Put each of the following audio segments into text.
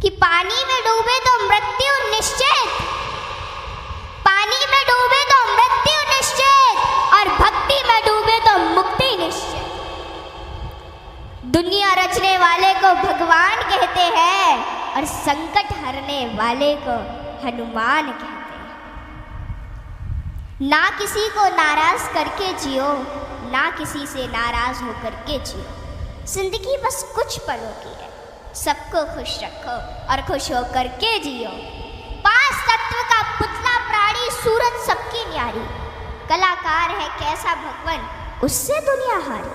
कि पानी में डूबे तो मृत्यु निश्चित, पानी में डूबे तो मृत्यु निश्चित, और भक्ति में डूबे तो मुक्ति निश्चित। दुनिया रचने वाले को भगवान कहते हैं और संकट हरने वाले को हनुमान कहते हैं। ना किसी को नाराज करके जियो, ना किसी से नाराज होकर के जियो। जिंदगी बस कुछ पलों की है, सबको खुश रखो और खुश होकर के जियो। पांच तत्व का पुतला प्राणी सूरत सबकी न्यारी, कलाकार है कैसा भगवान उससे दुनिया हारी।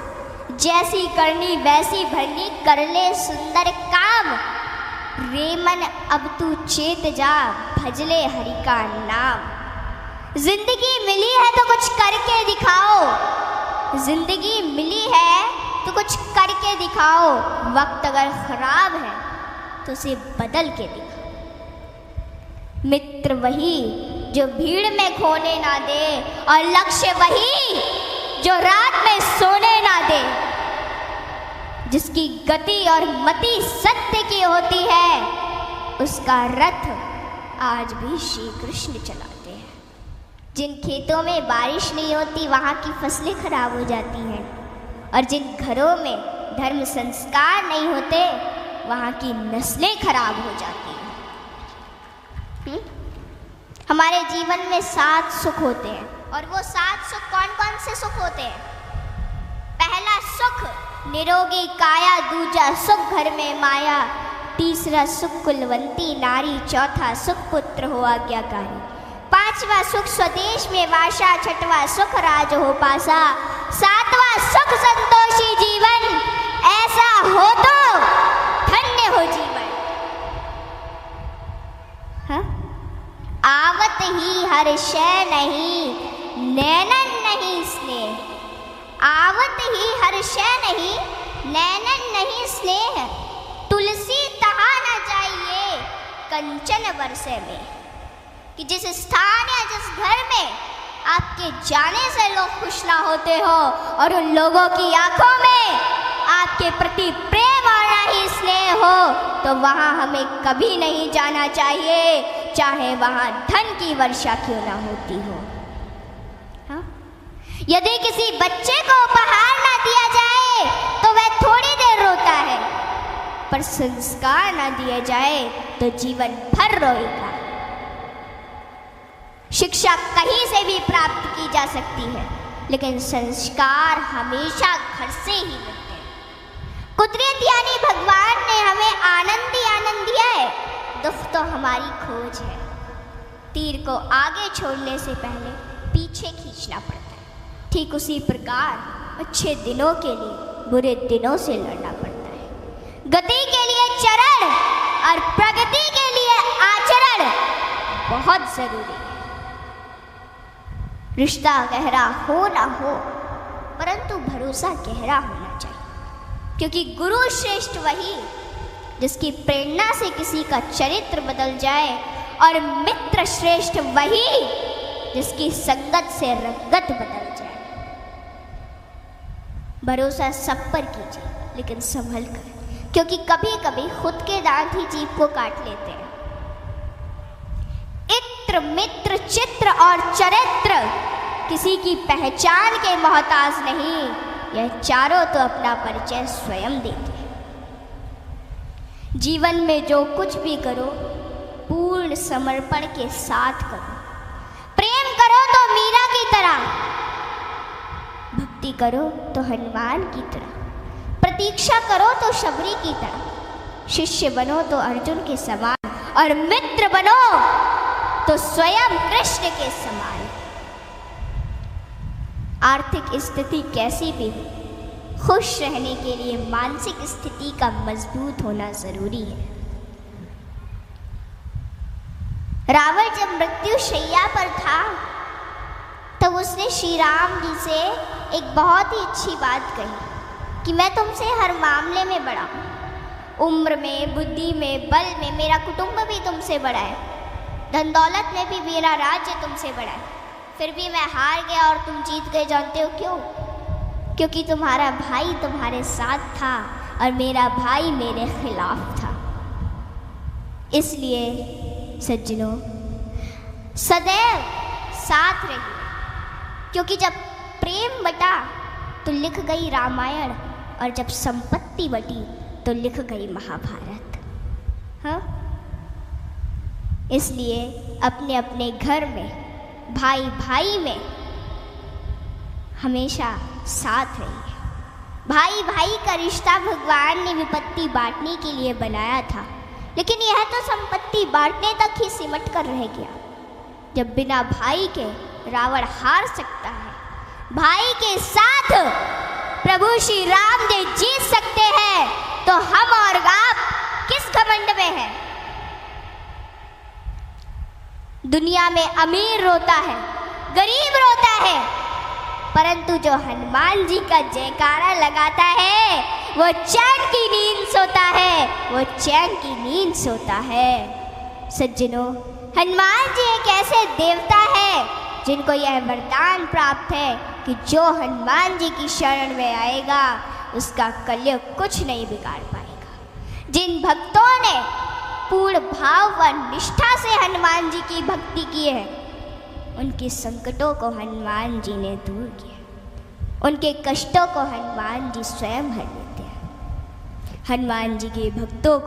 जैसी करनी वैसी भरनी कर ले सुंदर काम, रे मन अब तू चेत जा भजले हरि का नाम। जिंदगी मिली है तो कुछ करके दिखाओ, जिंदगी मिली है तो कुछ करके दिखाओ। वक्त अगर खराब है तो उसे बदल के दिखाओ। मित्र वही जो भीड़ में खोने ना दे, और लक्ष्य वही जो रात में सोने ना दे। जिसकी गति और मति सत्य की होती है, उसका रथ आज भी श्री कृष्ण चलाते हैं। जिन खेतों में बारिश नहीं होती वहाँ की फसलें खराब हो जाती हैं, और जिन घरों में धर्म संस्कार नहीं होते वहाँ की नस्लें खराब हो जाती हैं। हमारे जीवन में 7 सुख होते हैं, और वो 7 सुख कौन कौन से सुख होते हैं? पहला सुख निरोगी काया, दूजा सुख घर में माया, तीसरा सुख कुलवंती नारी, चौथा सुख पुत्र हो आज्ञाकारी, पांचवा सुख स्वदेश में वासा, छठवा सुख राज हो पासा, सातवां सुख संतोषी जीवन, ऐसा हो तो धन्य हो जीवन। हाँ? आवत ही हर शय नहीं, नैनन नहीं स्नेह, आवत ही हर शय नहीं, नैनन नहीं स्नेह, तुलसी तहा न जाइए कंचन बरसे में। कि जिस स्थान या जिस घर में आपके जाने से लोग खुश ना होते हो, और उन लोगों की आंखों में आपके प्रति प्रेम और ना ही स्नेह हो, तो वहाँ हमें कभी नहीं जाना चाहिए, चाहे वहाँ धन की वर्षा क्यों ना होती हो। हाँ? यदि किसी बच्चे को उपहार ना दिया जाए तो वह थोड़ी देर रोता है, पर संस्कार ना दिया जाए तो जीवन भर रोएगा। शिक्षा कहीं से भी प्राप्त की जा सकती है, लेकिन संस्कार हमेशा घर से ही मिलते हैं। कुदरत यानी भगवान ने हमें आनंद ही आनंद दिया है, दुख तो हमारी खोज है। तीर को आगे छोड़ने से पहले पीछे खींचना पड़ता है, ठीक उसी प्रकार अच्छे दिनों के लिए बुरे दिनों से लड़ना पड़ता है। गति के लिए चरण और प्रगति के लिए आचरण बहुत जरूरी है। रिश्ता गहरा हो ना हो, परंतु भरोसा गहरा होना चाहिए, क्योंकि गुरु श्रेष्ठ वही जिसकी प्रेरणा से किसी का चरित्र बदल जाए, और मित्र श्रेष्ठ वही जिसकी संगत से रंगत बदल जाए। भरोसा सब पर कीजिए, लेकिन संभल कर, क्योंकि कभी कभी खुद के दांत ही जीभ को काट लेते हैं। इत्र मित्र चित्र और चरित्र किसी की पहचान के मोहताज नहीं, यह चारों तो अपना परिचय स्वयं देते हैं। जीवन में जो कुछ भी करो पूर्ण समर्पण के साथ करो। प्रेम करो तो मीरा की तरह, भक्ति करो तो हनुमान की तरह, प्रतीक्षा करो तो शबरी की तरह, शिष्य बनो तो अर्जुन के समान, और मित्र बनो तो स्वयं कृष्ण के समान। आर्थिक स्थिति कैसी भी हो, खुश रहने के लिए मानसिक स्थिति का मजबूत होना जरूरी है। रावण जब मृत्यु शैया पर था तब उसने श्री राम जी से एक बहुत ही अच्छी बात कही कि मैं तुमसे हर मामले में बड़ा हूँ, उम्र में, बुद्धि में, बल में मेरा कुटुंब भी तुमसे बड़ा है, धन दौलत में भी मेरा राज्य तुमसे बड़ा है, फिर भी मैं हार गया और तुम जीत गए। जानते हो क्यों? क्योंकि तुम्हारा भाई तुम्हारे साथ था और मेरा भाई मेरे खिलाफ था। इसलिए सज्जनों, सदैव साथ रहिए, क्योंकि जब प्रेम बटा तो लिख गई रामायण, और जब संपत्ति बटी तो लिख गई महाभारत। हाँ, इसलिए अपने अपने घर में, भाई भाई में हमेशा साथ रहिए। भाई भाई का रिश्ता भगवान ने विपत्ति बांटने के लिए बनाया था, लेकिन यह तो संपत्ति बांटने तक ही सिमट कर रह गया। जब बिना भाई के रावण हार सकता है, भाई के साथ प्रभु श्री राम जी जीत सकते हैं, तो हम और आप किस घमंड में हैं? दुनिया में अमीर रोता है, गरीब रोता है, परंतु जो हनुमान जी का जयकारा लगाता है वो चैन की नींद सोता है, वो चैन की नींद सोता है। सज्जनों, हनुमान जी एक ऐसे देवता है जिनको यह वरदान प्राप्त है कि जो हनुमान जी की शरण में आएगा उसका कलयुग कुछ नहीं बिगाड़ पाएगा। जिन भक्तों ने पूर्ण भाव व निष्ठा से हनुमान जी की भक्ति की है, उनके संकटों को हनुमान जी ने दूर किया, उनके कष्टों को हनुमान जी स्वयं हर लेते हैं। हनुमान जी के भक्तों